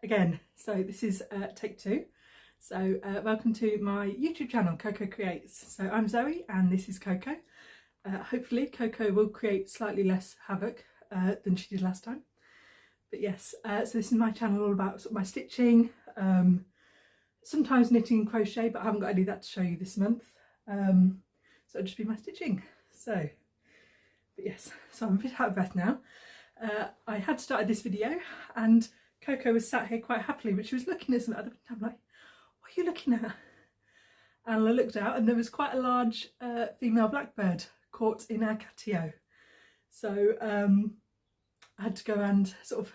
again. So this is take two. So welcome to my YouTube channel, Coco Creates. So I'm Zoe and this is Coco. Hopefully Coco will create slightly less havoc than she did last time. But yes, so this is my channel all about sort of my stitching, sometimes knitting and crochet, but I haven't got any of that to show you this month. So it'll just be my stitching. So, but yes, so I'm a bit out of breath now. I had started this video and Coco was sat here quite happily, but she was looking at something. I'm like, what are you looking at? And I looked out and there was quite a large female blackbird caught in our catio. So I had to go and sort of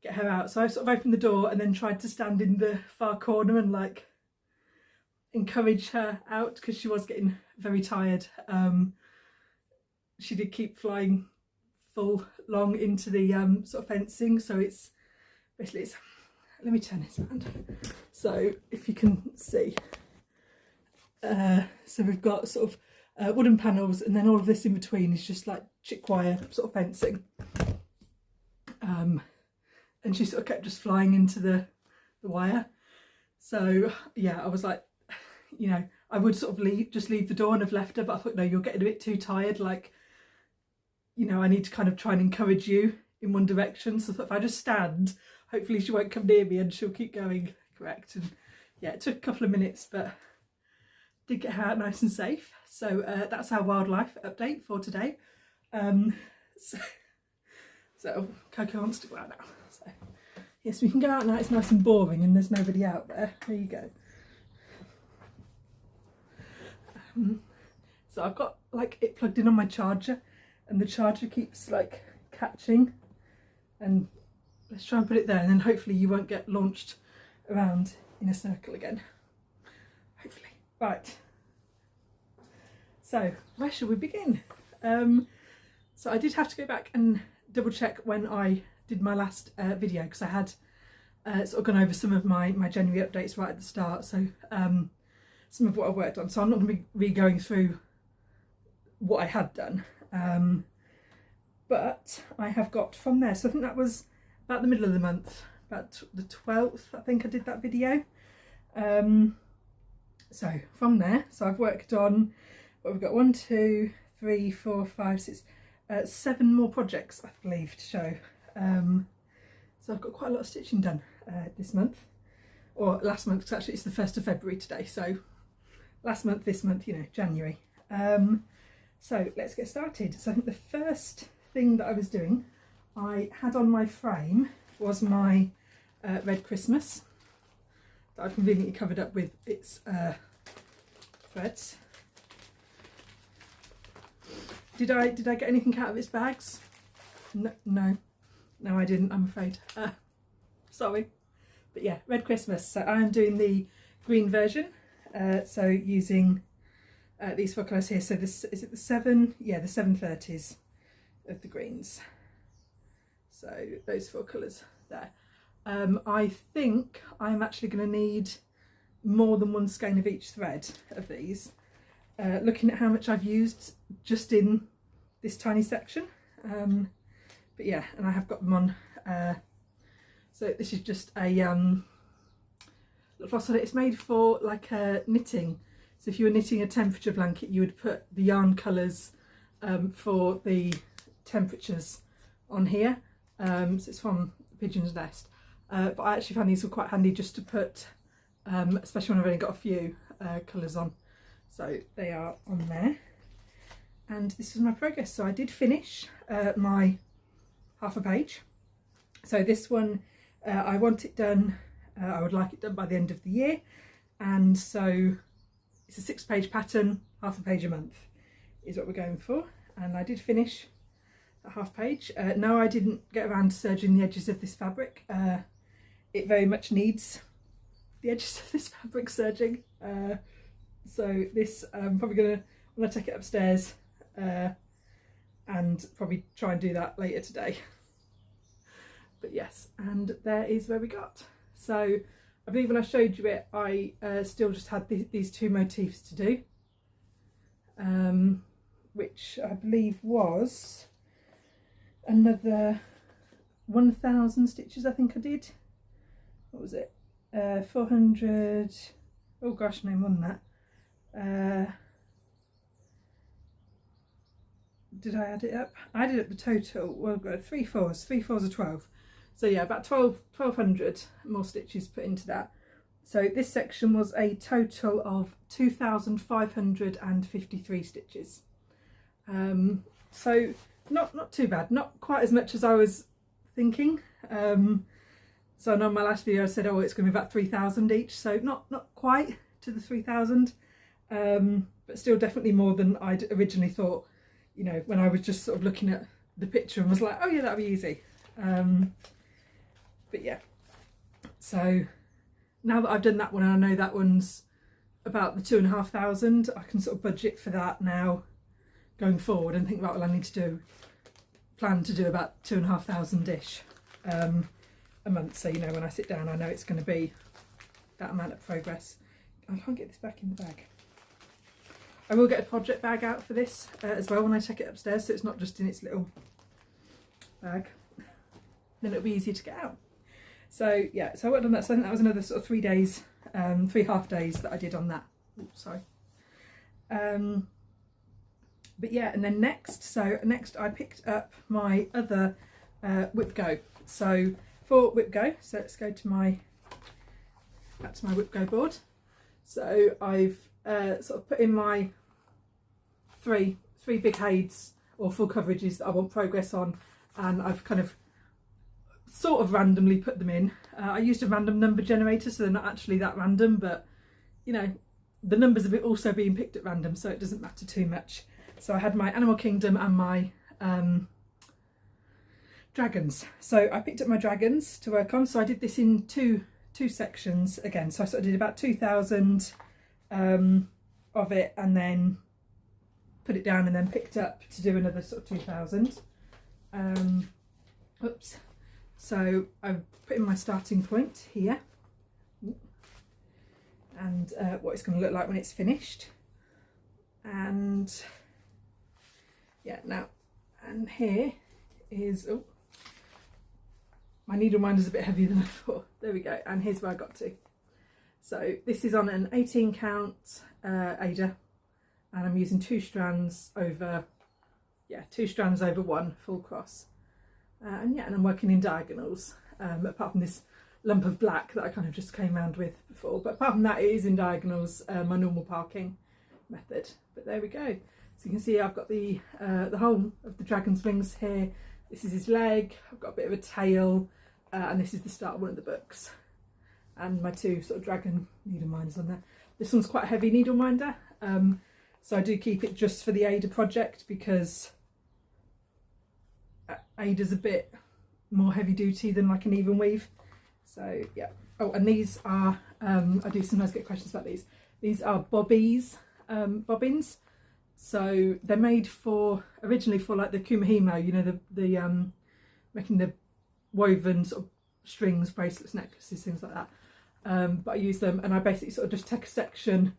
get her out. So I sort of opened the door and then tried to stand in the far corner and like encourage her out because she was getting very tired. She did keep flying full long into the sort of fencing, so it's basically let me turn this around so if you can see. So we've got sort of wooden panels, and then all of this in between is just like chick wire sort of fencing, and she sort of kept just flying into the wire. So yeah, I was like, you know, I would sort of just leave the door and have left her, but I thought, no, you're getting a bit too tired, like, you know, I need to kind of try and encourage you in one direction. So I thought if I just stand, hopefully she won't come near me and she'll keep going correct. And yeah, it took a couple of minutes, but did get her out nice and safe. So that's our wildlife update for today. So Coco wants to go out now. So yes, we can go out now. It's nice and boring and there's nobody out there. There you go. So I've got like it plugged in on my charger, and the charger keeps like catching, and let's try and put it there, and then hopefully you won't get launched around in a circle again, hopefully. Right, so where should we begin? So I did have to go back and double check when I did my last video, because I had sort of gone over some of my January updates right at the start, so some of what I've worked on, so I'm not going to be re-going through what I had done. But I have got from there, so I think that was about the middle of the month, about the 12th I think I did that video. So from there, so I've worked on, what we've got, 1, 2, 3, 4, 5, 6, 7 more projects I believe to show. So I've got quite a lot of stitching done this month, or last month, because actually it's the 1st of February today, so last month, this month, you know, January. So let's get started. So I think the first thing that I was doing, I had on my frame was my Red Christmas that I've conveniently covered up with its threads. Did I get anything out of its bags? No, I didn't, I'm afraid. Sorry. But yeah, Red Christmas. So I am doing the green version. So using these 4 colours here. So this is it, the 7, yeah, the 730s of the greens. So those 4 colours there. I think I'm actually going to need more than 1 skein of each thread of these. Looking at how much I've used just in this tiny section. But yeah, and I have got them on. So this is just a floss on it. It's made for like knitting. So if you were knitting a temperature blanket, you would put the yarn colours for the temperatures on here. So it's from Pigeon's Nest. But I actually found these were quite handy just to put, especially when I've only got a few colours on. So they are on there. And this was my progress. So I did finish my half a page. So this one, I want it done, I would like it done by the end of the year. And so it's a 6-page pattern, half a page a month is what we're going for. And I did finish a half page. No, I didn't get around to serging the edges of this fabric. It very much needs the edges of this fabric serging. So this, I'm probably going to, when I take it upstairs, and probably try and do that later today. But yes, and there is where we got. So I believe when I showed you it, I still just had these 2 motifs to do, which I believe was another 1,000 stitches I think I did what was it, 400, oh gosh, no more than that. Did I add it up? I added up the total. Well, I've got 3 fours are 12. So yeah, about 1200 more stitches put into that. So this section was a total of 2,553 stitches. So not too bad, not quite as much as I was thinking. So on my last video I said, oh, it's going to be about 3,000 each, so not quite to the 3,000, but still definitely more than I'd originally thought, you know, when I was just sort of looking at the picture and was like, oh yeah, that'll be easy. But yeah, so now that I've done that one and I know that one's about the 2,500, I can sort of budget for that now going forward and think about what I need to do. Plan to do about 2,500-ish a month, so you know, when I sit down I know it's going to be that amount of progress. I can't get this back in the bag. I will get a project bag out for this as well when I take it upstairs, so it's not just in its little bag. Then it'll be easier to get out. So yeah, so I worked on that. So I think that was another sort of 3 days, 3 half days that I did on that. Oops, sorry. But yeah, and then next I picked up my other WIPGO. So for WIPGO, so let's go to that's my WIPGO board. So I've sort of put in my three big heids or full coverages that I want progress on, and I've kind of sort of randomly put them in. I used a random number generator, so they're not actually that random, but you know, the numbers are also being picked at random, so it doesn't matter too much. So I had my Animal Kingdom and my dragons. So I picked up my dragons to work on. So I did this in two sections again. So I sort of did about 2,000 of it, and then put it down, and then picked up to do another sort of 2,000. Oops. So I've put in my starting point here, and what it's going to look like when it's finished. And yeah, now, and here is, oh, my needle minder's a bit heavier than I thought. There we go, and here's where I got to. So this is on an 18 count Ada, and I'm using 2 strands over, yeah, 2 strands over 1 full cross. And yeah, and I'm working in diagonals, apart from this lump of black that I kind of just came round with before. But apart from that, it is in diagonals, my normal parking method. But there we go. So you can see I've got the whole of the dragon's wings here. This is his leg. I've got a bit of a tail, and this is the start of one of the books. And my 2 sort of dragon needle minders on there. This one's quite a heavy needle minder, so I do keep it just for the Ada project, because Ada's a bit more heavy duty than like an even weave. So yeah. Oh, and these are I do sometimes get questions about these. These are bobbins. So they're made for originally for like the kumihimo, you know, the making the woven sort of strings, bracelets, necklaces, things like that. But I use them, and I basically sort of just take a section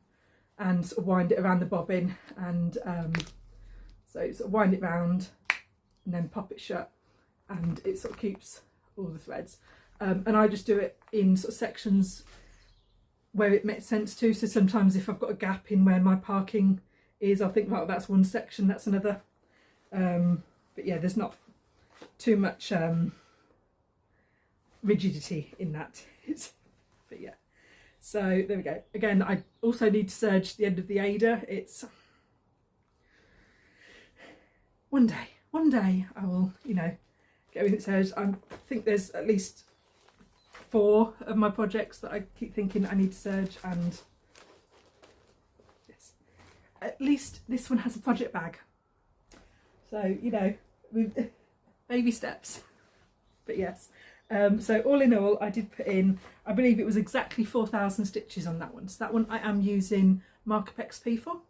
and sort of wind it around the bobbin, and so sort of wind it round and then pop it shut, and it sort of keeps all the threads. And I just do it in sort of sections where it makes sense to. So sometimes if I've got a gap in where my parking is, I'll think, well, that's one section, that's another. But yeah, there's not too much rigidity in that. But yeah, so there we go. Again, I also need to serge the end of the Ada. It's one day I will, you know, get everything serged. I think there's at least 4 of my projects that I keep thinking I need to serge, and yes, at least this one has a project bag. So, you know, with baby steps. But yes, so all in all, I did put in, I believe it was exactly 4,000 stitches on that one. So that one I am using Markup XP for.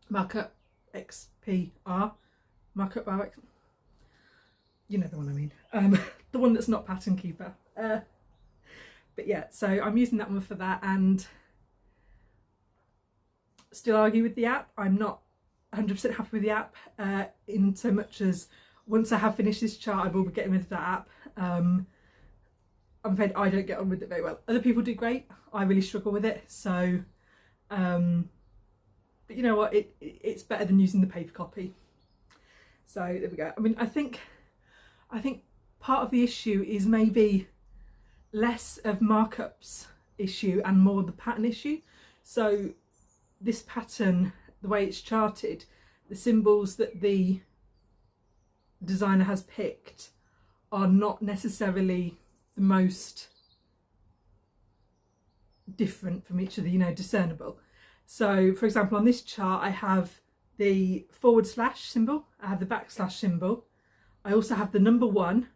Markup XPR. Markup RX. You know the one I mean. The one that's not Pattern Keeper. But yeah, so I'm using that one for that, and still argue with the app. I'm not 100% happy with the app, in so much as once I have finished this chart, I will be getting rid of that app. I'm afraid I don't get on with it very well. Other people do great. I really struggle with it. So, but you know what? It's better than using the paper copy. So there we go. I mean, I think part of the issue is maybe less of markups issue and more the pattern issue. So this pattern, the way it's charted, the symbols that the designer has picked are not necessarily the most different from each other, you know, discernible. So for example, on this chart I have the / symbol, I have the / symbol, I also have the number 1,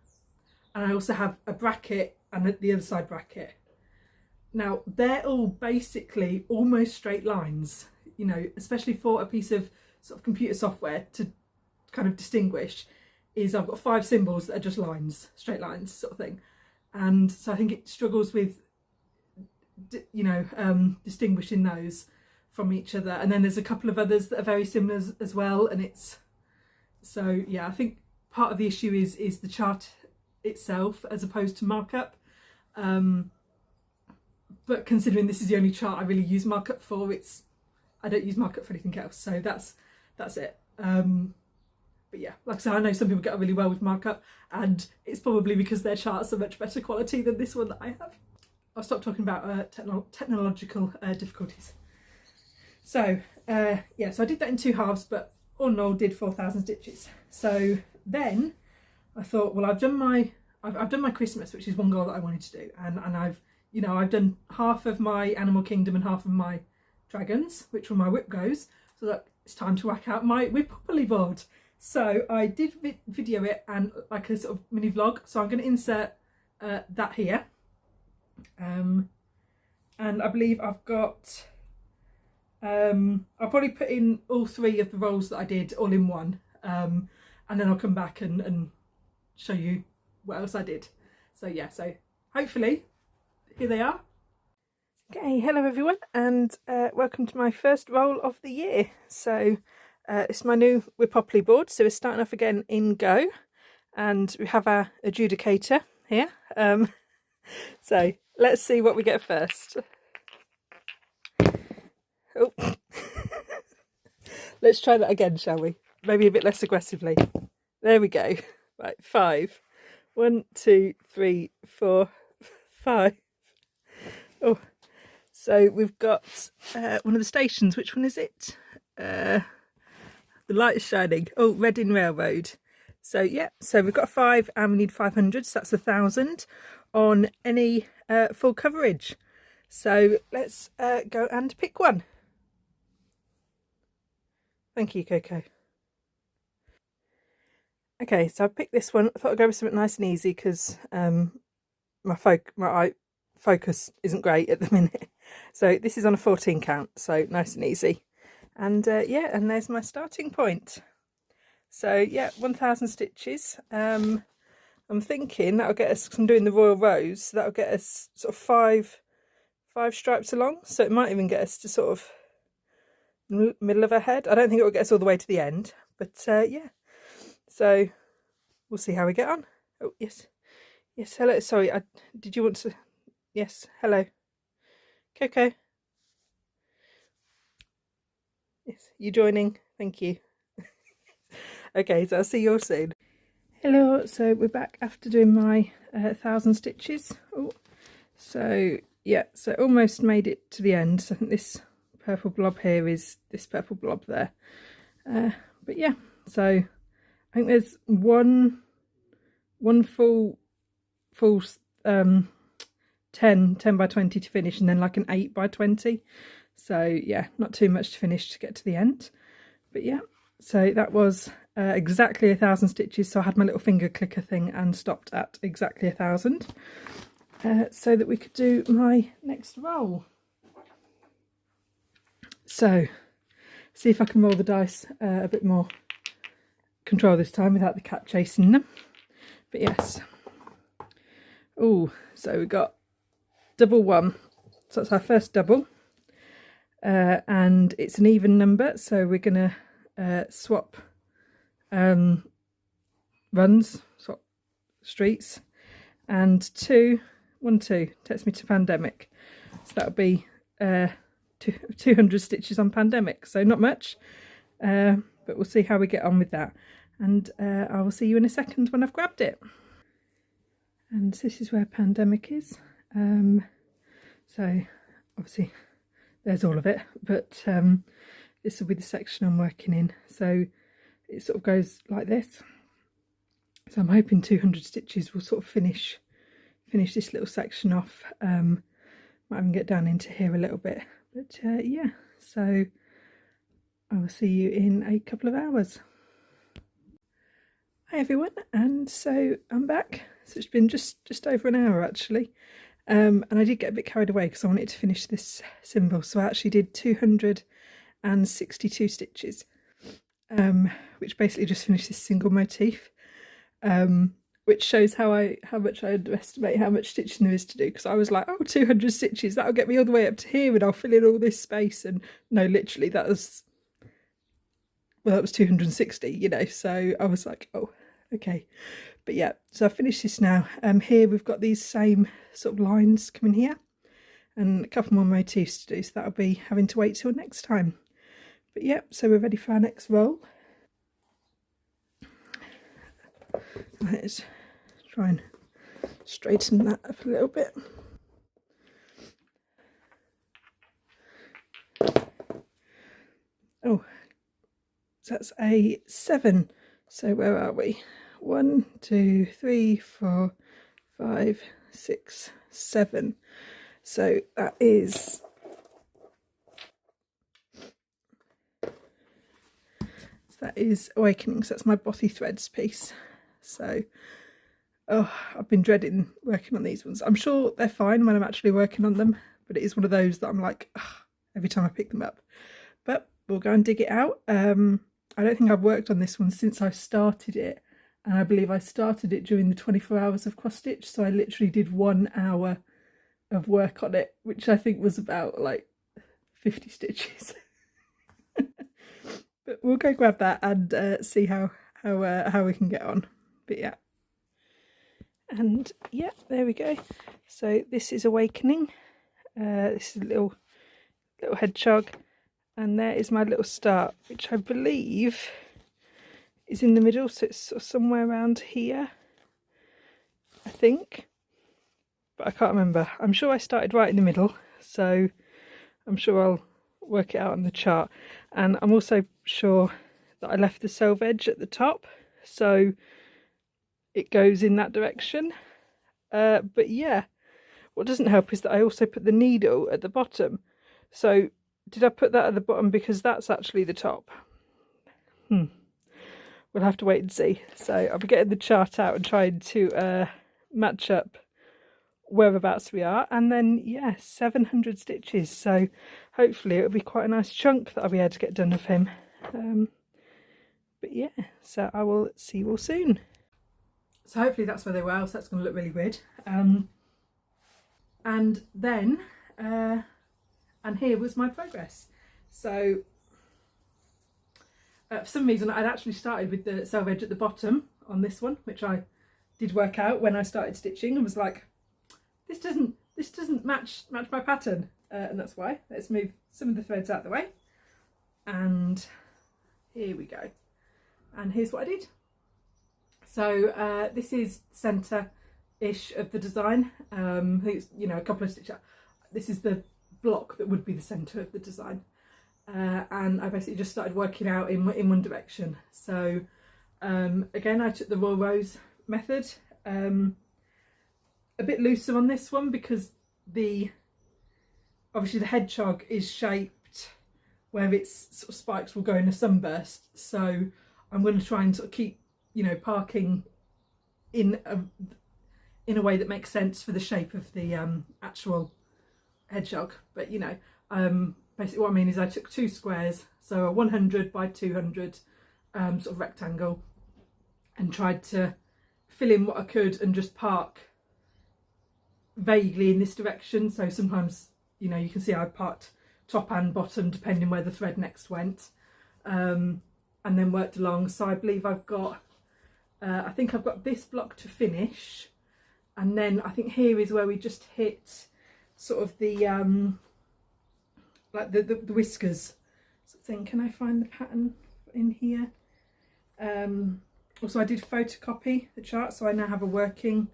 and I also have a bracket and the other side bracket. Now they're all basically almost straight lines, you know, especially for a piece of sort of computer software to kind of distinguish, is I've got 5 symbols that are just lines, straight lines sort of thing. And so I think it struggles with, you know, distinguishing those from each other. And then there's a couple of others that are very similar as well. And it's, so yeah, I think part of the issue is the chart itself as opposed to markup. But considering this is the only chart I really use markup for, I don't use markup for anything else. So that's it. But yeah, like I said, I know some people get on really well with markup, and it's probably because their charts are much better quality than this one that I have. I'll stop talking about technological difficulties. So yeah, so I did that in 2 halves, but all in all did 4,000 stitches. So then I thought, well, I've done my Christmas, which is one goal that I wanted to do, and I've, you know, I've done half of my Animal Kingdom and half of my Dragons, which were my WIPGOs. So that it's time to whack out my WIPGO board. So I did video it and like a sort of mini vlog. So I'm going to insert that here. And I believe I've got, I'll probably put in all 3 of the rolls that I did all in one. And then I'll come back and show you what else I did. So yeah, so hopefully here they are. Okay, hello everyone, and welcome to my first roll of the year. So it's my new WIPGO board, so we're starting off again in Go, and we have our adjudicator here. So let's see what we get first. Oh, let's try that again, shall we? Maybe a bit less aggressively. There we go. Right, 5. 1, 2, 3, 4, 5. Oh, so we've got one of the stations. Which one is it? The light is shining. Oh, Reading Railroad. So yeah, so we've got 5 and we need 500, so that's 1,000 on any full coverage. So let's go and pick one. Thank you, Coco. Okay, so I picked this one. I thought I'd go with something nice and easy because my eye focus isn't great at the minute. So this is on a 14 count, so nice and easy. And yeah, and there's my starting point. So yeah, 1,000 stitches. I'm thinking that'll get us, 'cause I'm doing the Royal Rose, so that'll get us sort of five stripes along. So it might even get us to sort of middle of her head. I don't think it will get us all the way to the end, but yeah. So we'll see how we get on. Oh yes, yes. Hello. Sorry, did you want to? Yes. Hello, Coco. Yes, you joining? Thank you. Okay, so I'll see you all soon. Hello. So we're back after doing my 1,000 stitches. Oh, so yeah, so almost made it to the end. So I think this purple blob here is this purple blob there. But yeah, so I think there's one full 10 by 20 to finish, and then like an 8 by 20. So yeah, not too much to finish to get to the end. But yeah, so that was exactly 1,000 stitches. So I had my little finger clicker thing and stopped at exactly 1,000, so that we could do my next roll. So see if I can roll the dice a bit more control this time without the cat chasing them. But yes. Oh, so we got double 1. So that's our first double. And it's an even number, so we're gonna swap runs, swap streets, and 2 1, 2 takes me to pandemic, so that'll be 200 stitches on pandemic, so not much, but we'll see how we get on with that, and I will see you in a second when I've grabbed it. And this is where pandemic is, so obviously there's all of it, but this will be the section I'm working in, so it sort of goes like this. So I'm hoping 200 stitches will sort of finish this little section off. Might even get down into here a little bit, but yeah, so I will see you in a couple of hours. Hi everyone, and so I'm back. So it's been just over an hour actually, and I did get a bit carried away because I wanted to finish this symbol, so I actually did 262 stitches, which basically just finished this single motif, which shows how much I underestimate how much stitching there is to do, because I was like, oh, 200 stitches, that'll get me all the way up to here and I'll fill in all this space, and no, literally that was 260, you know, so I was like, oh, okay. But yeah, so I finished this now. Here we've got these same sort of lines coming here and a couple more motifs to do, so that'll be having to wait till next time. But yeah, so we're ready for our next roll. Let's try and straighten that up a little bit. Oh, so that's a 7. So where are we? 1, 2, 3, 4, 5, 6, 7. So that is Awakening. So that's my Bothy threads piece. So oh, I've been dreading working on these ones. I'm sure they're fine when I'm actually working on them, but it is one of those that I'm like, ugh, every time I pick them up. But we'll go and dig it out. I don't think I've worked on this one since I started it, and I believe I started it during the 24 hours of cross stitch, so I literally did 1 hour of work on it, which I think was about like 50 stitches. But we'll go grab that and see how we can get on. But yeah, and yeah, there we go. So this is Awakening. This is a little hedgehog, and there is my little start, which I believe is in the middle, so it's sort of somewhere around here, I think, but I can't remember. I'm sure I started right in the middle, so I'm sure I'll work it out on the chart. And I'm also sure that I left the selve edge at the top, so it goes in that direction. But yeah, what doesn't help is that I also put the needle at the bottom. So did I put that at the bottom because that's actually the top? We'll have to wait and see. So I'll be getting the chart out and trying to match up whereabouts we are. And then yeah, 700 stitches, so hopefully it'll be quite a nice chunk that I'll be able to get done of him. But yeah, so I will see you all soon. So hopefully that's where they were, else that's going to look really weird. And then and here was my progress. So for some reason I'd actually started with the selve edge at the bottom on this one, which I did work out when I started stitching, and was like, this doesn't match my pattern, and that's why. Let's move some of the threads out of the way, and here we go. And here's what I did. So this is centre-ish of the design. I think it's, you know, a couple of stitches. This is the block that would be the centre of the design. And I basically just started working out in one direction. So again, I took the Royal Rose method. A bit looser on this one because obviously the hedgehog is shaped where its sort of spikes will go in a sunburst. So I'm going to try and sort of keep, you know, parking in a way that makes sense for the shape of the actual hedgehog. But you know, basically what I mean is I took 2 squares, so a 100 by 200 sort of rectangle, and tried to fill in what I could and just park vaguely in this direction. So sometimes, you know, you can see I parked top and bottom depending where the thread next went, and then worked along. So I believe I've got I think I've got this block to finish, and then I think here is where we just hit sort of the like the whiskers sort of thing. Can I find the pattern in here? Also I did photocopy the chart, so I now have a working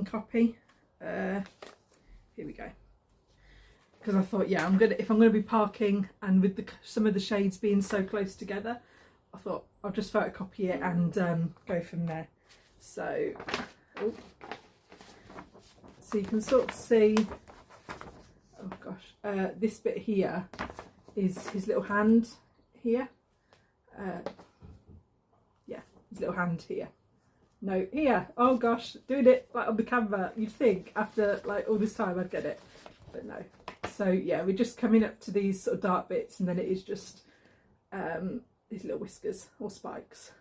copy. Here we go. Because I thought, yeah, if I'm gonna be parking, and with some of the shades being so close together, I thought I'll just photocopy it and go from there. So, so you can sort of see, oh gosh, this bit here is his little hand here. Yeah, his little hand here. No, here. Oh gosh, doing it like on the camera. You'd think after like all this time I'd get it, but no. So yeah, we're just coming up to these sort of dark bits, and then it is just these little whiskers or spikes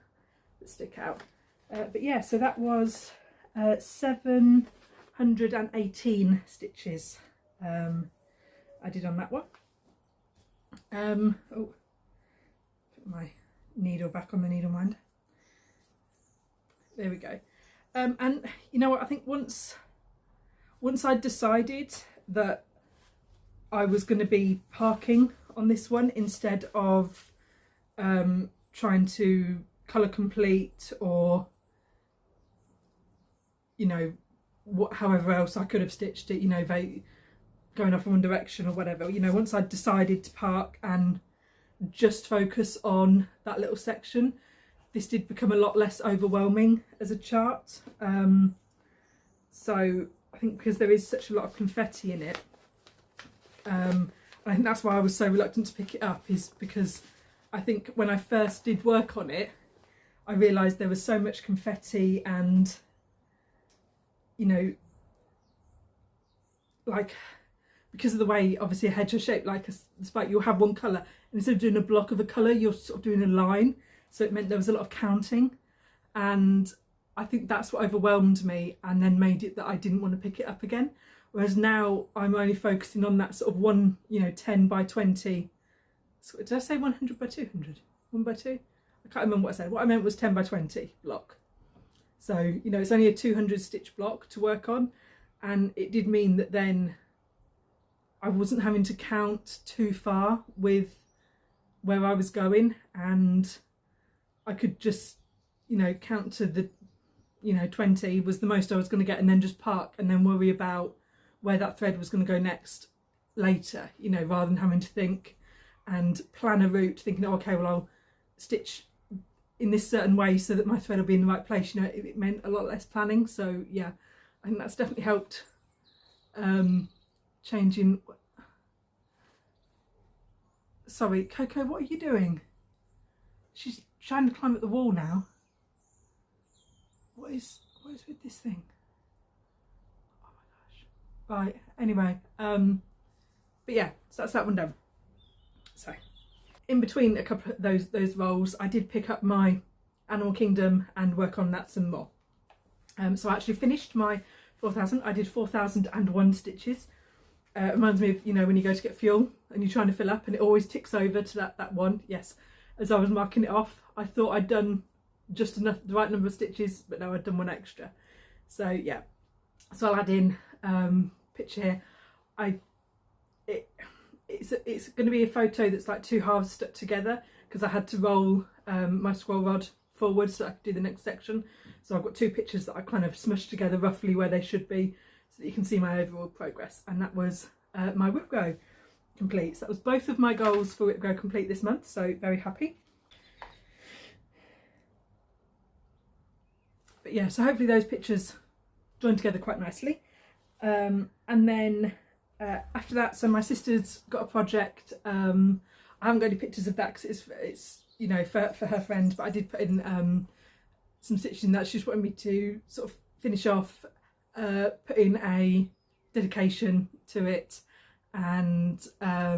that stick out. But yeah, so that was 718 stitches I did on that one. Oh, put my needle back on the needle minder. There we go. And you know what, I think once I'd decided that I was going to be parking on this one instead of trying to colour complete, or you know, however else I could have stitched it, you know, going off in one direction or whatever, you know, once I'd decided to park and just focus on that little section, this did become a lot less overwhelming as a chart. So I think because there is such a lot of confetti in it, I think that's why I was so reluctant to pick it up, is because I think when I first did work on it, I realised there was so much confetti, and you know, like, because of the way obviously a hedge is shaped like a spike, you'll have one colour, and instead of doing a block of a colour, you're sort of doing a line, so it meant there was a lot of counting, and I think that's what overwhelmed me and then made it that I didn't want to pick it up again. Whereas now I'm only focusing on that sort of one, you know, 10 by 20. So did I say 100 by 200? 1 by 2? I can't remember what I said. What I meant was 10 by 20 block. So, you know, it's only a 200 stitch block to work on. And it did mean that then I wasn't having to count too far with where I was going. And I could just, you know, count to the, you know, 20 was the most I was going to get, and then just park and then worry about where that thread was going to go next later, you know, rather than having to think and plan a route, thinking, oh, okay, well, I'll stitch in this certain way so that my thread will be in the right place. You know, it meant a lot less planning. So yeah, I think that's definitely helped changing. Sorry, Coco, what are you doing? She's trying to climb up the wall now. What is with this thing? Oh my gosh. Right, anyway, but yeah, so that's that one done. So in between a couple of those rolls, I did pick up my Animal Kingdom and work on that some more. So I actually finished my 4,000. I did 4,001 stitches. It reminds me of, you know, when you go to get fuel and you're trying to fill up and it always ticks over to that one. Yes, as I was marking it off, I thought I'd done just enough, the right number of stitches, but no, I'd done one extra. So yeah, so I'll add in picture here. It's going to be a photo that's like two halves stuck together, because I had to roll my scroll rod forward so I could do the next section. So I've got two pictures that I kind of smushed together roughly where they should be, so that you can see my overall progress. And that was my WIPGO complete. So that was both of my goals for WIPGO complete this month, so very happy. But yeah, so hopefully those pictures join together quite nicely. And then after that, so my sister's got a project. I haven't got any pictures of that because it's you know, for her friend, but I did put in some stitches in that. She just wanted me to sort of finish off, put in a dedication to it, and I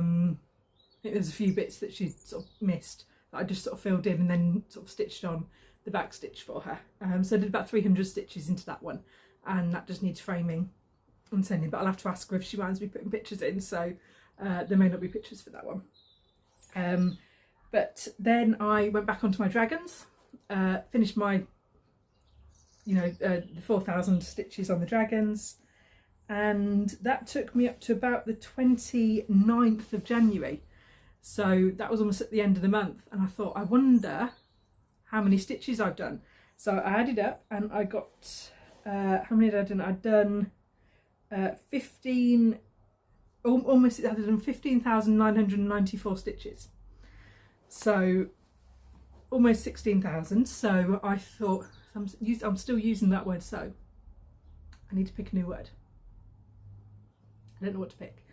think there's a few bits that she sort of missed that I just sort of filled in and then sort of stitched on the back stitch for her. So I did about 300 stitches into that one, and that just needs framing and sending, but I'll have to ask her if she minds me putting pictures in, so there may not be pictures for that one. But then I went back onto my dragons, finished my you know, the 4,000 stitches on the dragons, and that took me up to about the 29th of January. So that was almost at the end of the month, and I thought, I wonder how many stitches I've done. So I added up and I got, how many had I done? I'd done 15,994 stitches. So almost 16,000. So I thought, I'm still using that word so. I need to pick a new word. I don't know what to pick.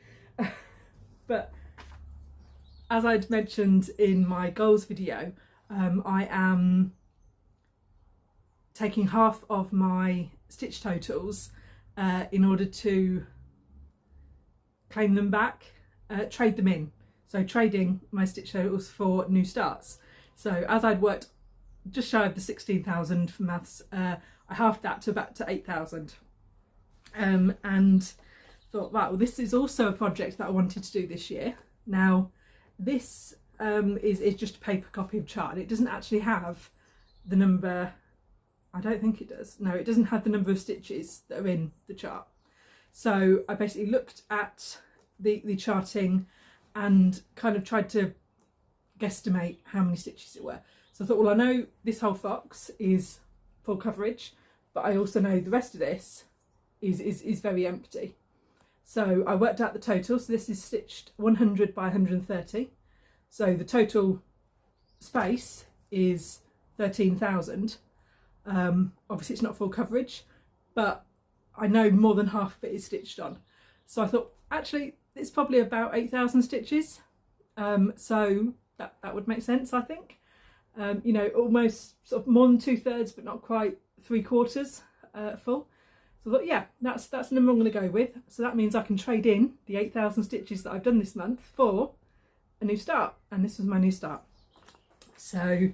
But as I'd mentioned in my goals video, I am taking half of my stitch totals in order to claim them back, trade them in. So trading my stitch totals for new starts. So as I'd worked just shy of the 16,000 for maths, I halved that to about to 8,000. And thought, wow, well, this is also a project that I wanted to do this year. Now, this is just a paper copy of chart. It doesn't actually have the number, I don't think it does. No, it doesn't have the number of stitches that are in the chart. So I basically looked at the charting and kind of tried to guesstimate how many stitches it were. So I thought, well, I know this whole fox is full coverage, but I also know the rest of this is very empty. So I worked out the total. So this is stitched 100 by 130. So the total space is 13,000. Obviously it's not full coverage, but I know more than half of it is stitched on. So I thought, actually, it's probably about 8,000 stitches. So that would make sense, I think. You know, almost sort of more than 2/3, but not quite 3/4 full. So I thought, yeah, that's the number I'm going to go with. So that means I can trade in the 8,000 stitches that I've done this month for a new start. And this was my new start. So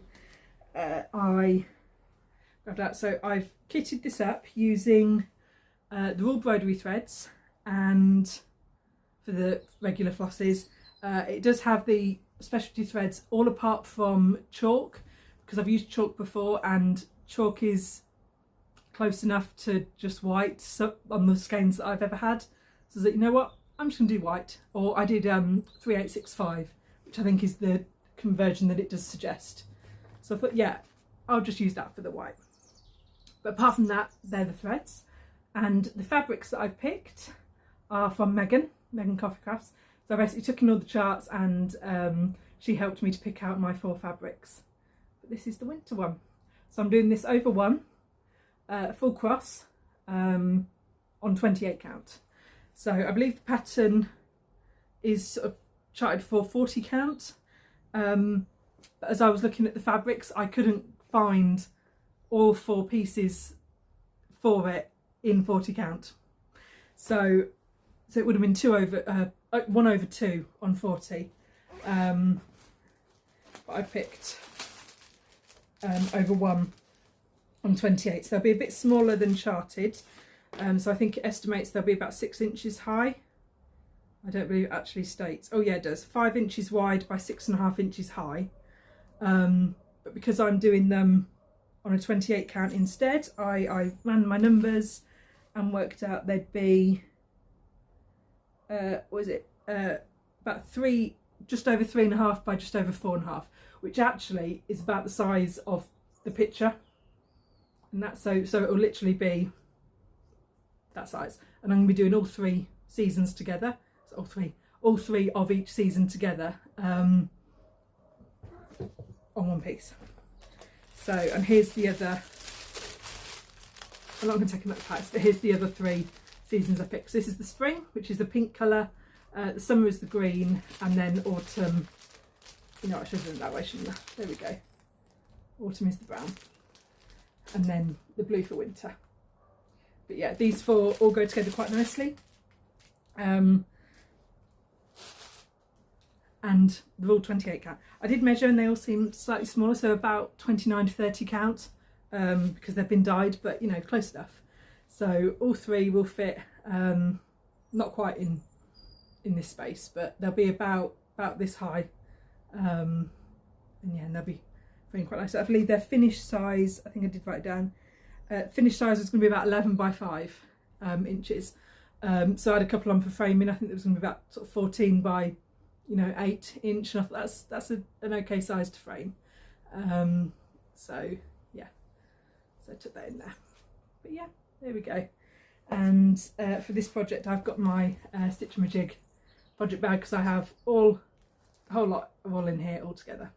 I grabbed out. So I've kitted this up using the raw embroidery threads, and for the regular flosses, it does have the specialty threads all apart from chalk, because I've used chalk before and chalk is close enough to just white on the skeins that I've ever had. So that, you know what, I'm just going to do white. Or I did 3865, which I think is the conversion that it does suggest. So I thought, yeah, I'll just use that for the white. But apart from that, they're the threads. And the fabrics that I've picked are from Megan Coffee Crafts. So I basically took in all the charts and she helped me to pick out my 4 fabrics. But this is the winter one. So I'm doing this over 1. Full cross on 28 count. So I believe the pattern is sort of charted for 40 count. But as I was looking at the fabrics, I couldn't find all 4 pieces for it in 40 count. So it would have been 1/2 on 40. But I picked over 1 on 28, so they'll be a bit smaller than charted. So I think it estimates they'll be about 6 inches high. I don't believe it actually states. Oh yeah, it does. 5 inches wide by 6.5 inches high. But because I'm doing them on a 28 count instead, I ran my numbers and worked out they'd be what is it? About 3, just over 3.5 by just over 4.5, which actually is about the size of the picture. And that's so it will literally be that size. And I'm going to be doing all 3 seasons together. So all three of each season together on one piece. So, and here's the other. I'm not going to take them up the packs, but here's the other 3 seasons I picked. So this is the spring, which is the pink colour. The summer is the green, and then autumn. You know, I should have done it that way, shouldn't I? There we go. Autumn is the brown. And then the blue for winter. But yeah, these 4 all go together quite nicely. And they're all 28 count. I did measure and they all seem slightly smaller, so about 29 to 30 count, because they've been dyed, but you know, close enough. So all 3 will fit, not quite in this space, but they'll be about this high. And yeah, and they'll be feeling quite nice. So I believe their finished size, I think I did write it down, finished size was going to be about 11 by 5 inches. So I had a couple on for framing. I think there was going to be about sort of 14 by 8 inch. And I thought that's an okay size to frame. So yeah, so I took that in there. But yeah, there we go. And for this project I've got my Stitch and Majig project bag, because I have a whole lot of wool in here all together,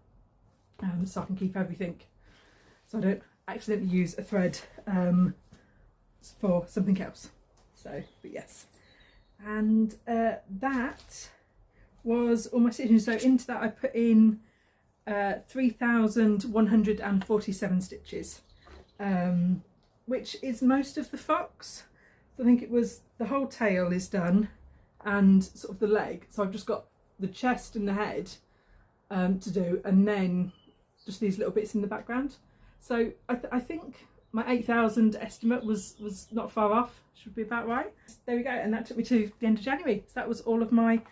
so I can keep everything, so I don't accidentally use a thread for something else. So, but yes, and that was all my stitching. So into that I put in 3,147 stitches, which is most of the fox. So I think it was the whole tail is done and sort of the leg. So I've just got the chest and the head to do, and then just these little bits in the background. So I think my 8,000 estimate was not far off, should be about right. There we go, and that took me to the end of January. So that was all of my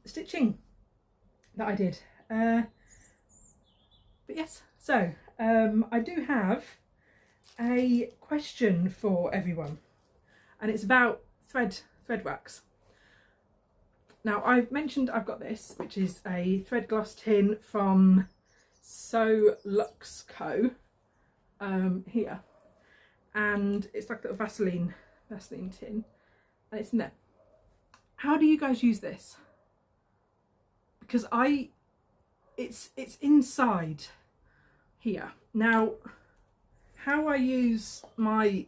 stitching that I did. But yes, so I do have a question for everyone, and it's about thread wax. Now I've mentioned I've got this, which is a thread gloss tin from So Luxe Co. Here, and it's like a little Vaseline tin, and it's in there. How do you guys use this? Because it's inside here. Now, how I use my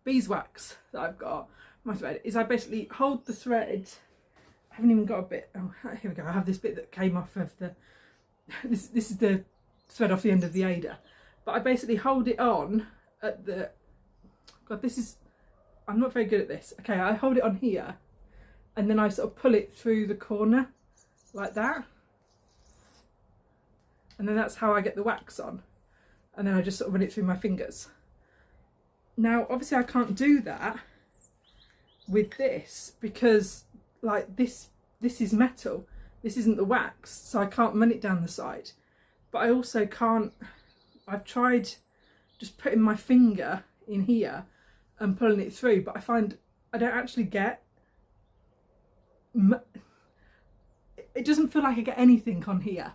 beeswax that I've got, my thread, is I basically hold the thread. I haven't even got a bit. Oh, here we go. I have this bit that came off of the. This is the thread off the end of the Ada, but I basically hold it on at the. God, this is. I'm not very good at this. Okay, I hold it on here, and then I sort of pull it through the corner, like that, and then that's how I get the wax on, and then I just sort of run it through my fingers. Now, obviously, I can't do that with this because. Like this is metal, this isn't the wax, so I can't run it down the side. But I also can't, I've tried just putting my finger in here and pulling it through, but I find I don't actually get, it doesn't feel like I get anything on here.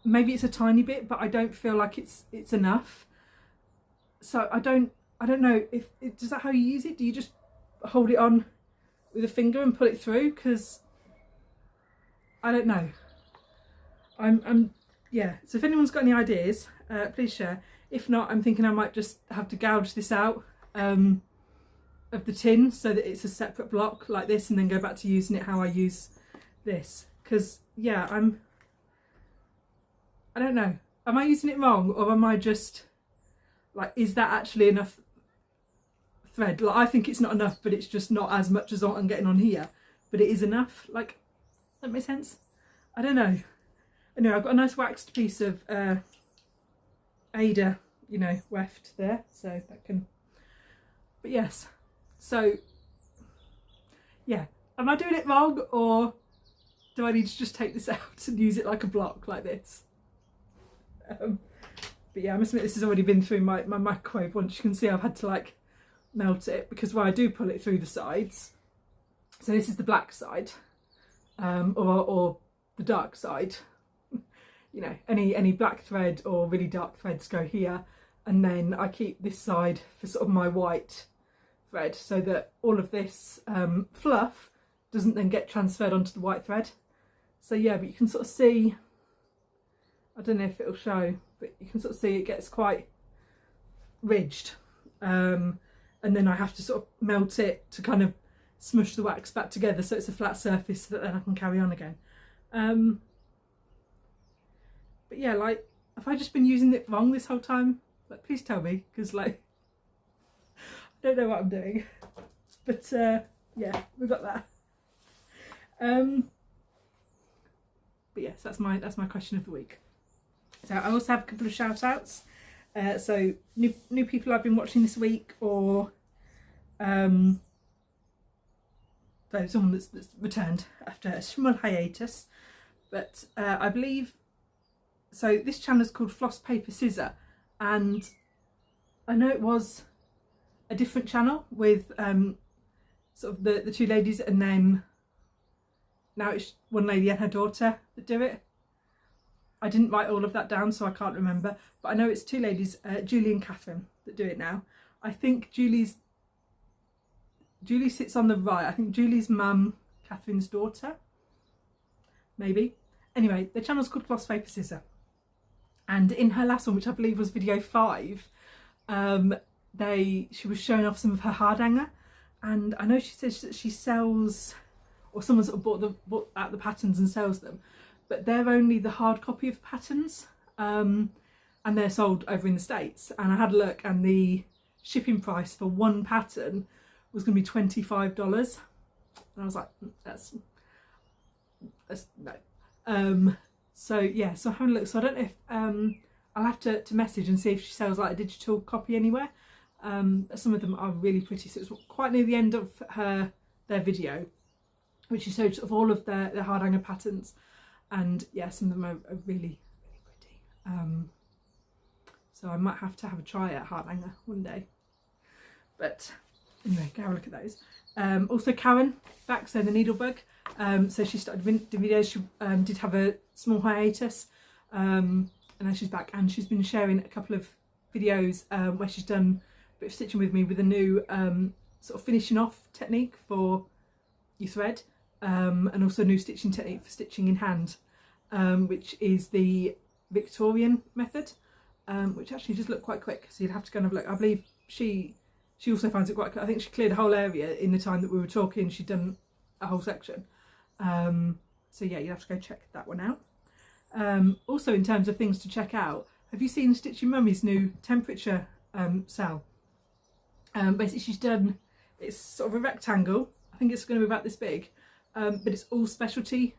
Maybe it's a tiny bit, but I don't feel like it's enough. So I don't know if, is that how you use it? Do you just hold it on with a finger and pull it through? Because I don't know. Yeah, so if anyone's got any ideas, please share. If not, I'm thinking I might just have to gouge this out of the tin so that it's a separate block like this, and then go back to using it how I use this. Because yeah, I don't know, am I using it wrong, or am I just like, is that actually enough thread? Like, I think it's not enough, but it's just not as much as what I'm getting on here, but it is enough. Like, that makes sense? I don't know. Anyway, I've got a nice waxed piece of Ada, weft there, so that can, but yes, so yeah, am I doing it wrong, or do I need to just take this out and use it like a block like this? But yeah, I must admit, this has already been through my microwave once. You can see I've had to like melt it, because where I do pull it through the sides, so this is the black side, or the dark side, any black thread or really dark threads go here, and then I keep this side for sort of my white thread, so that all of this fluff doesn't then get transferred onto the white thread. So yeah, but you can sort of see, I don't know if it'll show, but you can sort of see it gets quite ridged, and then I have to sort of melt it to kind of smush the wax back together so it's a flat surface, so that then I can carry on again. But yeah, like, have I just been using it wrong this whole time? Like, please tell me, because like, I don't know what I'm doing. But yeah, we've got that. But yes, that's my question of the week. So I also have a couple of shout outs. So new people I've been watching this week, or so someone that's returned after a small hiatus. But I believe, so this channel is called Floss Paper Scissor, and I know it was a different channel with sort of the two ladies, and then now it's one lady and her daughter that do it. I didn't write all of that down, so I can't remember, but I know it's two ladies, Julie and Catherine, that do it now. I think Julie sits on the right. I think Julie's mum, Catherine's daughter, maybe. Anyway, the channel's called Floss Paper Scissor, and in her last one, which I believe was video 5, she was showing off some of her Hardanger, and I know she says that she sells, or someone sort of bought out the patterns and sells them, but they're only the hard copy of patterns, and they're sold over in the States. And I had a look, and the shipping price for one pattern was going to be $25, and I was like, that's no. So yeah, so I'm having a look. So I don't know if I'll have to message and see if she sells like a digital copy anywhere. Some of them are really pretty. So it's quite near the end of their video, which she showed sort of all of their Hardanger patterns, and yeah, some of them are really, really pretty. So I might have to have a try at Hardanger one day. But anyway, go have a look at those. Also Karen back, so the Needlebug. So she started the videos. She did have a small hiatus, and now she's back, and she's been sharing a couple of videos where she's done a bit of stitching with me with a new sort of finishing off technique for your thread, and also a new stitching technique for stitching in hand, which is the Victorian method, which actually just looked quite quick, so you'd have to go and have a look. I believe she also finds it quite quick. I think she cleared a whole area in the time that we were talking. She'd done a whole section. So yeah, you'll have to go check that one out. Also, in terms of things to check out, have you seen Stitching Mummy's new temperature cell? Basically she's done, it's sort of a rectangle. I think it's going to be about this big, but it's all specialty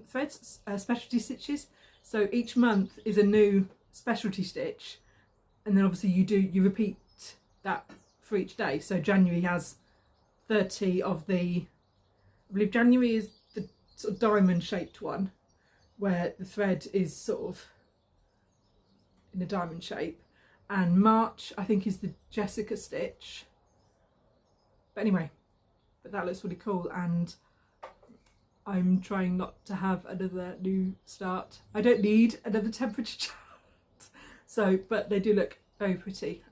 threads, specialty stitches. So each month is a new specialty stitch, and then obviously you repeat that for each day. So January has 30 of the, I believe January is the sort of diamond shaped one, where the thread is sort of in a diamond shape, and March I think is the Jessica stitch. But anyway, but that looks really cool, and I'm trying not to have another new start. I don't need another temperature chart. So, but they do look very pretty.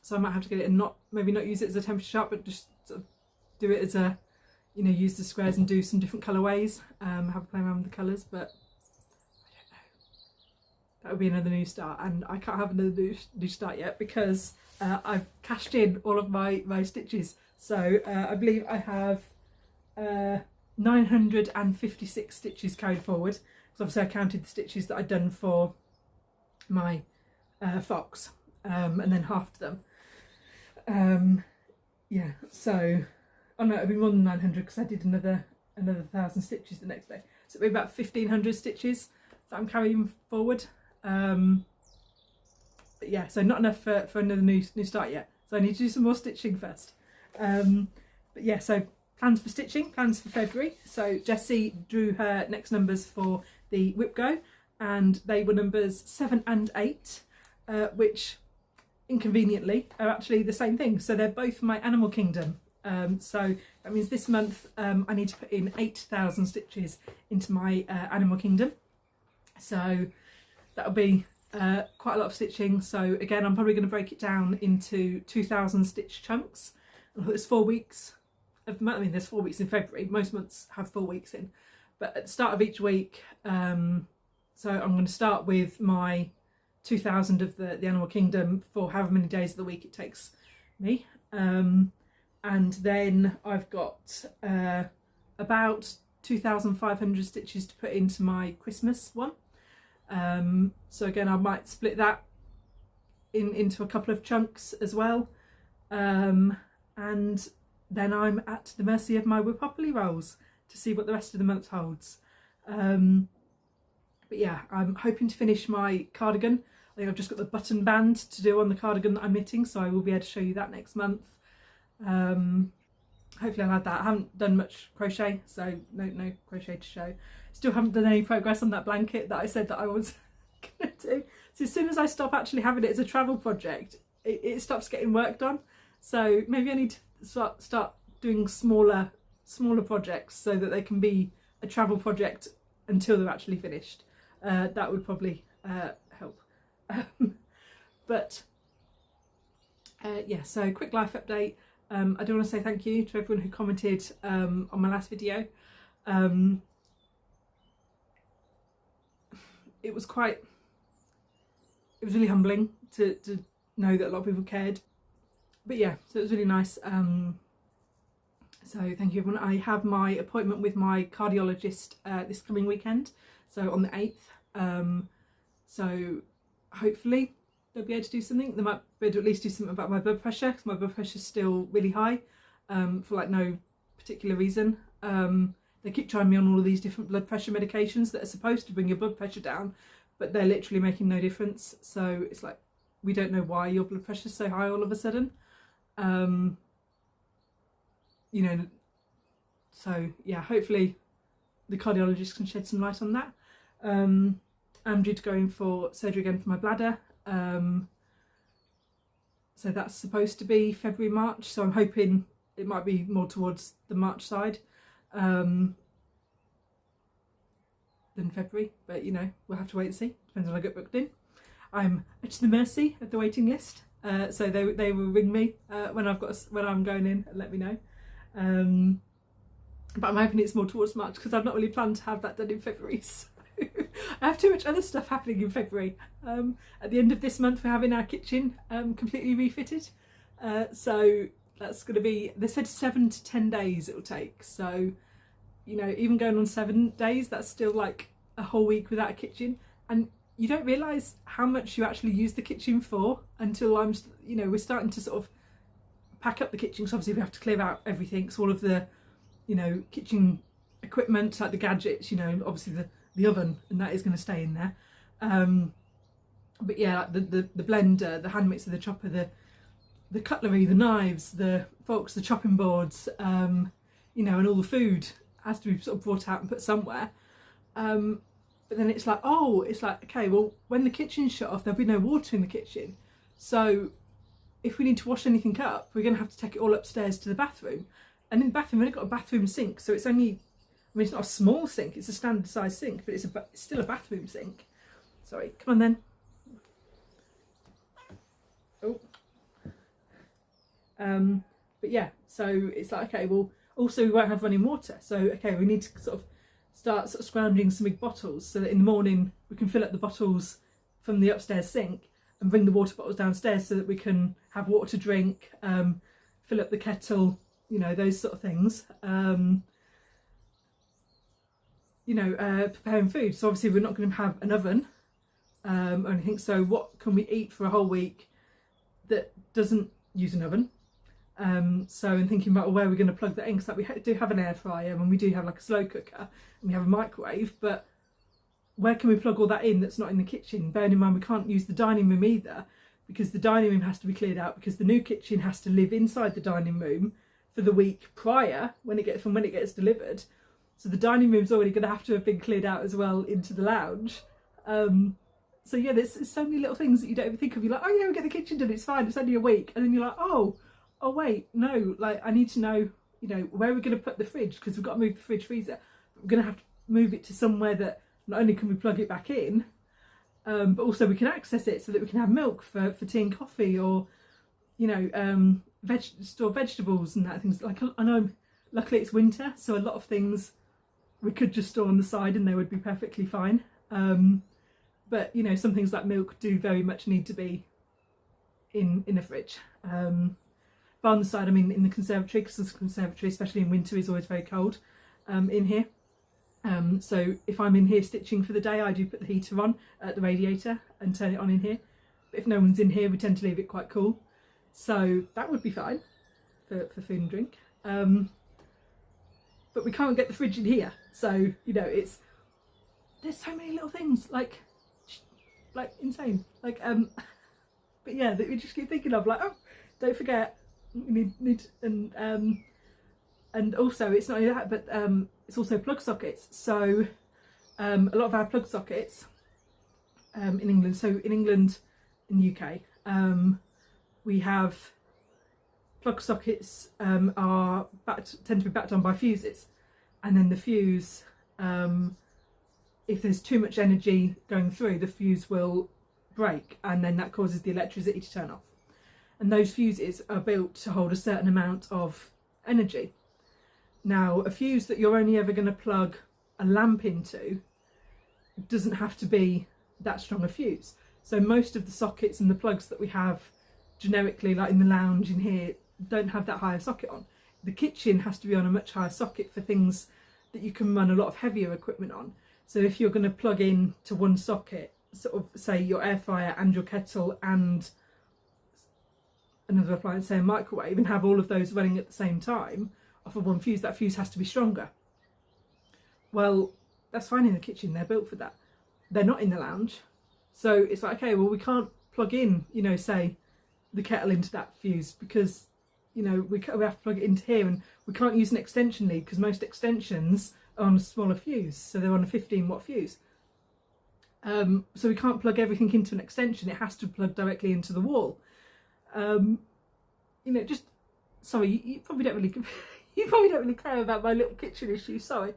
So I might have to get it and maybe not use it as a temperature chart, but just sort of do it as a, you know, use the squares and do some different colourways, have a play around with the colours. But I don't know, that would be another new start, and I can't have another new start yet because I've cashed in all of my stitches. So I believe I have 956 stitches carried forward, because obviously I counted the stitches that I'd done for my fox, and then halved them. Yeah, so oh no, it'll be more than 900 because I did another 1,000 stitches the next day, so it'll be about 1,500 stitches that I'm carrying forward. But yeah, so not enough for another new start yet, so I need to do some more stitching first. But yeah, so plans for stitching, plans for February. So Jessie drew her next numbers for the WIPGO, and they were numbers 7 and 8, which inconveniently are actually the same thing. So they're both my Animal Kingdom. So that means this month I need to put in 8,000 stitches into my Animal Kingdom. So that'll be quite a lot of stitching. So again, I'm probably going to break it down into 2,000 stitch chunks. There's 4 weeks of the month. I mean, there's 4 weeks in February. Most months have 4 weeks in, but at the start of each week, so I'm going to start with my 2,000 of the Animal Kingdom for however many days of the week it takes me, and then I've got about 2,500 stitches to put into my Christmas one. So again, I might split that into a couple of chunks as well, and then I'm at the mercy of my Whippopoly rolls to see what the rest of the month holds. But yeah, I'm hoping to finish my cardigan. I think I've just got the button band to do on the cardigan that I'm knitting, so I will be able to show you that next month. Hopefully I'll have that. I haven't done much crochet, so no crochet to show. Still haven't done any progress on that blanket that I said that I was going to to. So as soon as I stop actually having it as a travel project, it stops getting worked on. So maybe I need to start doing smaller projects so that they can be a travel project until they're actually finished. That would probably help. Yeah, so quick life update. I do want to say thank you to everyone who commented on my last video. It was really humbling to know that a lot of people cared. But yeah, so it was really nice. So thank you everyone. I have my appointment with my cardiologist this coming weekend, so on the 8th. So hopefully they'll be able to do something. They might be able to at least do something about my blood pressure, because my blood pressure is still really high for like no particular reason. They keep trying me on all of these different blood pressure medications that are supposed to bring your blood pressure down, but they're literally making no difference. So it's like, we don't know why your blood pressure is so high all of a sudden. You know, so yeah, hopefully the cardiologist can shed some light on that. I'm due to go in for surgery again for my bladder. So that's supposed to be February, March. So I'm hoping it might be more towards the March side than February. But you know, we'll have to wait and see. Depends when I get booked in. I'm at the mercy of the waiting list. So they will ring me when I'm going in and let me know. But I'm hoping it's more towards March, because I've not really planned to have that done in February. So I have too much other stuff happening in February. At the end of this month, we're having our kitchen completely refitted. So that's going to be, they said 7 to 10 days it will take. So, you know, even going on 7 days, that's still like a whole week without a kitchen. And you don't realise how much you actually use the kitchen for until we're starting to sort of pack up the kitchen. So obviously we have to clear out everything. So all of the, you know, kitchen equipment, like the gadgets, you know, obviously the oven, and that is going to stay in there. But yeah, like the blender, the hand mixer, the chopper, the cutlery, the knives, the forks, the chopping boards, you know, and all the food has to be sort of brought out and put somewhere. But then it's like, okay, well, when the kitchen's shut off, there'll be no water in the kitchen. So if we need to wash anything up, we're going to have to take it all upstairs to the bathroom. And in the bathroom, we've only got a bathroom sink, so it's only, I mean, it's not a small sink, it's a standard size sink, but it's still a bathroom sink. Sorry, come on then. Oh. But yeah, so it's like, okay, well, also we won't have running water. So, okay, we need to sort of start scrounging some big bottles so that in the morning we can fill up the bottles from the upstairs sink and bring the water bottles downstairs so that we can have water to drink, fill up the kettle, you know, those sort of things. You know, preparing food. So obviously we're not going to have an oven or anything. So what can we eat for a whole week that doesn't use an oven? So in thinking about where we're going to plug that in, because like we do have an air fryer and we do have like a slow cooker and we have a microwave, but where can we plug all that in that's not in the kitchen? Bearing in mind we can't use the dining room either, because the dining room has to be cleared out, because the new kitchen has to live inside the dining room for the week prior when it gets delivered. So the dining room's already going to have to have been cleared out as well into the lounge. So yeah, there's so many little things that you don't even think of. You're like, oh yeah, we'll get the kitchen done, it's fine, it's only a week. And then you're like, oh wait, no, like I need to know, you know, where we're going to put the fridge, because we've got to move the fridge freezer. We're going to have to move it to somewhere that not only can we plug it back in, but also we can access it so that we can have milk for tea and coffee, or, you know, store vegetables and that, things like, I know luckily it's winter, so a lot of things we could just store on the side and they would be perfectly fine. But you know, some things like milk do very much need to be in a fridge. But on the side, I mean, in the conservatory, because the conservatory, especially in winter, is always very cold in here. So if I'm in here stitching for the day, I do put the heater on at the radiator and turn it on in here. But if no one's in here, we tend to leave it quite cool. So that would be fine for food and drink. But we can't get the fridge in here. So, you know, there's so many little things, like insane. Like, but yeah, that we just keep thinking of, like, oh, don't forget, we need and also it's not only that, but it's also plug sockets. So a lot of our plug sockets in England. So in England, in the UK, we have plug sockets tend to be backed on by fuses, and then the fuse, if there's too much energy going through, the fuse will break, and then that causes the electricity to turn off. And those fuses are built to hold a certain amount of energy. Now, a fuse that you're only ever going to plug a lamp into doesn't have to be that strong a fuse. So most of the sockets and the plugs that we have generically, like in the lounge in here, don't have that higher socket on. The kitchen has to be on a much higher socket for things that you can run a lot of heavier equipment on. So if you're going to plug in to one socket, sort of say your air fryer and your kettle and another appliance, say a microwave, and have all of those running at the same time off of one fuse, that fuse has to be stronger. Well, that's fine in the kitchen, they're built for that. They're not in the lounge. So it's like, okay, well, we can't plug in, you know, say the kettle into that fuse because, you know, we have to plug it into here, and we can't use an extension lead because most extensions are on a smaller fuse, so they're on a 15-watt fuse. So we can't plug everything into an extension, it has to plug directly into the wall. You know, just, sorry, you probably don't really you probably don't really care about my little kitchen issue, sorry.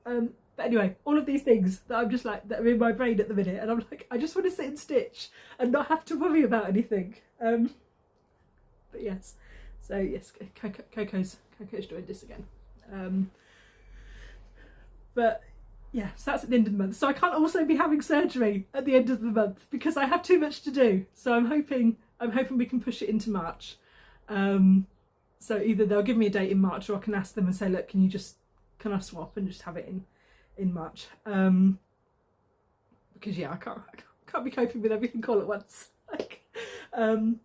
But anyway, all of these things that I'm just like, that are in my brain at the minute, and I'm like, I just want to sit and stitch and not have to worry about anything. But yes, so yes, Coco's doing this again. But yeah, so that's at the end of the month. So I can't also be having surgery at the end of the month because I have too much to do. So I'm hoping we can push it into March. So either they'll give me a date in March, or I can ask them and say, look, can I swap and just have it in March? Because yeah, I can't be coping with everything all at once. Like, but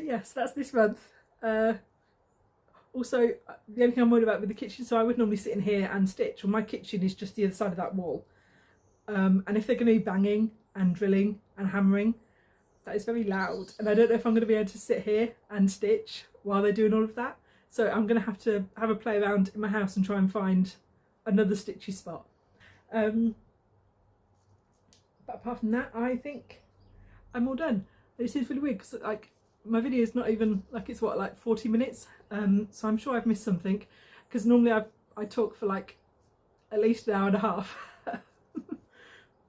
yes, that's this month. Also, the only thing I'm worried about with the kitchen, so I would normally sit in here and stitch. Well, my kitchen is just the other side of that wall. And if they're going to be banging and drilling and hammering, that is very loud. And I don't know if I'm going to be able to sit here and stitch while they're doing all of that. So I'm going to have a play around in my house and try and find another stitchy spot. But apart from that, I think I'm all done. It seems really weird because, like, my video is not even, like, it's what, like 40 minutes? So I'm sure I've missed something, because normally I talk for like at least an hour and a half.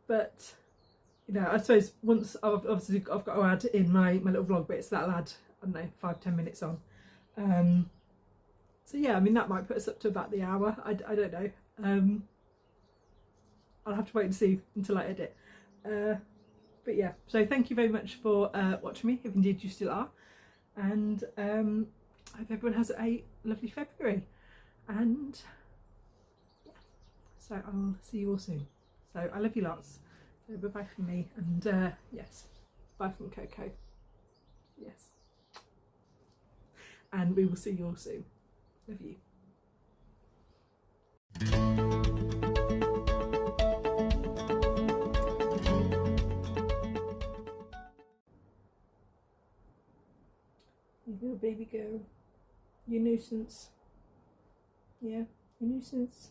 But, you know, I suppose once I've got to add in my little vlog bits, so that'll add, I don't know, 5-10 minutes on. So yeah, I mean, that might put us up to about the hour. I don't know. I'll have to wait and see until I edit. But yeah, so thank you very much for watching me, if indeed you still are, and I hope everyone has a lovely February, and yeah, so I'll see you all soon. So I love you lots, so bye bye from me, and yes, bye from Coco, yes, and we will see you all soon. Love you. You little baby girl, you nuisance. Yeah, you nuisance.